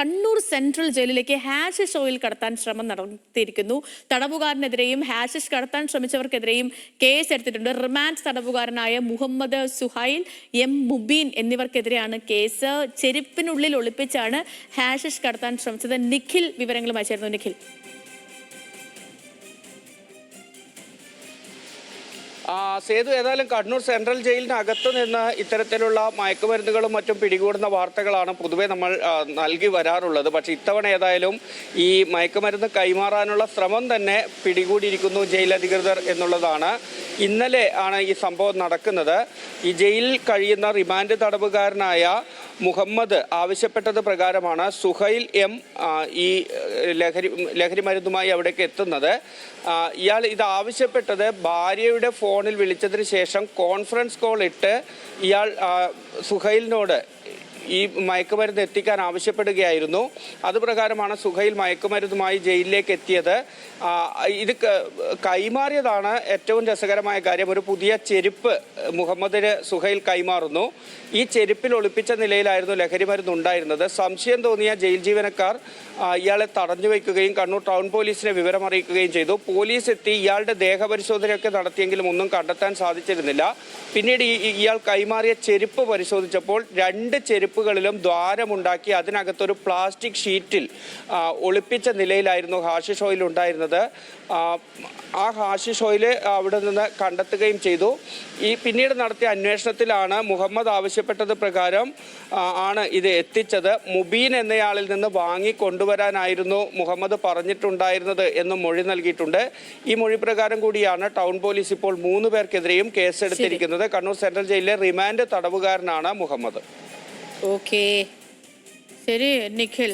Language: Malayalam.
കണ്ണൂർ സെൻട്രൽ ജയിലിലേക്ക് ഹാഷിഷ് ഓയിൽ കടത്താൻ ശ്രമം നടത്തിയിരിക്കുന്നു. തടവുകാരനെതിരെയും ഹാഷിഷ് കടത്താൻ ശ്രമിച്ചവർക്കെതിരെയും കേസ് എടുത്തിട്ടുണ്ട്. റിമാൻഡ് തടവുകാരനായ മുഹമ്മദ് സുഹൈൽ, എം മുബീൻ എന്നിവർക്കെതിരെയാണ് കേസ്. ചെരുപ്പിനുള്ളിൽ ഒളിപ്പിച്ചാണ് ഹാഷിഷ് കടത്താൻ ശ്രമിച്ചത്. നിഖിൽ വിവരങ്ങളുമായി ചേർന്നു. നിഖിൽ, സേതു, ഏതായാലും കണ്ണൂർ സെൻട്രൽ ജയിലിനകത്ത് നിന്ന് ഇത്തരത്തിലുള്ള മയക്കുമരുന്നുകളും മറ്റും പിടികൂടുന്ന വാർത്തകളാണ് പൊതുവെ നമ്മൾ നൽകി വരാറുള്ളത്. പക്ഷേ ഇത്തവണ ഏതായാലും ഈ മയക്കുമരുന്ന് കൈമാറാനുള്ള ശ്രമം തന്നെ പിടികൂടിയിരിക്കുന്നു ജയിലധികൃതർ എന്നുള്ളതാണ്. ഇന്നലെ ആണ് ഈ സംഭവം നടക്കുന്നത്. ഈ ജയിലിൽ കഴിയുന്ന റിമാൻഡ് തടവുകാരനായ മുഹമ്മദ് ആവശ്യപ്പെട്ടത് പ്രകാരമാണ് സുഹൈൽ എം ഈ ലഹരി മരുന്നുമായി അവിടേക്ക് എത്തുന്നത്. ഇയാൾ ഇത് ആവശ്യപ്പെട്ടത് ഭാര്യയുടെ ഫോണിൽ വിളിച്ചതിന് ശേഷം കോൺഫറൻസ് കോൾ ഇട്ട് ഇയാൾ സുഹൈലിനോട് ഈ മയക്കുമരുന്ന് എത്തിക്കാൻ ആവശ്യപ്പെടുകയായിരുന്നു. അതുപ്രകാരമാണ് സുഹൈൽ മയക്കുമരുന്നുമായി ജയിലിലേക്ക് എത്തിയത്. ഇത് കൈമാറിയതാണ് ഏറ്റവും രസകരമായ കാര്യം. ഒരു പുതിയ ചെരുപ്പ് മുഹമ്മദിന് സുഹൈൽ കൈമാറുന്നു. ഈ ചെരുപ്പിൽ ഒളിപ്പിച്ച നിലയിലായിരുന്നു ലഹരി മരുന്ന് ഉണ്ടായിരുന്നത്. സംശയം തോന്നിയ ജയിൽ ജീവനക്കാർ ഇയാളെ തടഞ്ഞു വയ്ക്കുകയും കണ്ണൂർ ടൗൺ പോലീസിനെ വിവരമറിയിക്കുകയും ചെയ്തു. പോലീസ് എത്തി ഇയാളുടെ ദേഹപരിശോധനയൊക്കെ നടത്തിയെങ്കിലും ഒന്നും കണ്ടെത്താൻ സാധിച്ചിരുന്നില്ല. പിന്നീട് ഇയാൾ കൈമാറിയ ചെരുപ്പ് പരിശോധിച്ചപ്പോൾ 2 ചെരുപ്പുകളിലും ദ്വാരമുണ്ടാക്കി അതിനകത്തൊരു പ്ലാസ്റ്റിക് ഷീറ്റിൽ ഒളിപ്പിച്ച നിലയിലായിരുന്നു ഹാഷിഷ് ഓയിൽ ഉണ്ടായിരുന്നത്. ആ ഹാഷിഷ് ഓയിൽ അവിടെ നിന്ന് കണ്ടെത്തുകയും ചെയ്തു. പിന്നീട് നടത്തിയ അന്വേഷണത്തിലാണ് മുഹമ്മദ് ആവശ്യപ്പെട്ടത് പ്രകാരം ആണ് ഇത് എത്തിച്ചത്. മുബീൻ എന്നയാളിൽ നിന്ന് വാങ്ങിക്കൊണ്ടുവരാനായിരുന്നു മുഹമ്മദ് പറഞ്ഞിട്ടുണ്ടായിരുന്നത് എന്നും മൊഴി നൽകിയിട്ടുണ്ട്. ഈ മൊഴി പ്രകാരം കൂടിയാണ് ടൗൺ പോലീസ് ഇപ്പോൾ 3 പേർക്കെതിരെയും കേസെടുത്തിരിക്കുന്നത്. കണ്ണൂർ സെൻട്രൽ ജയിലിലെ റിമാൻഡ് തടവുകാരനാണ് മുഹമ്മദ്. ഓക്കേ, ശരി നിഖിൽ.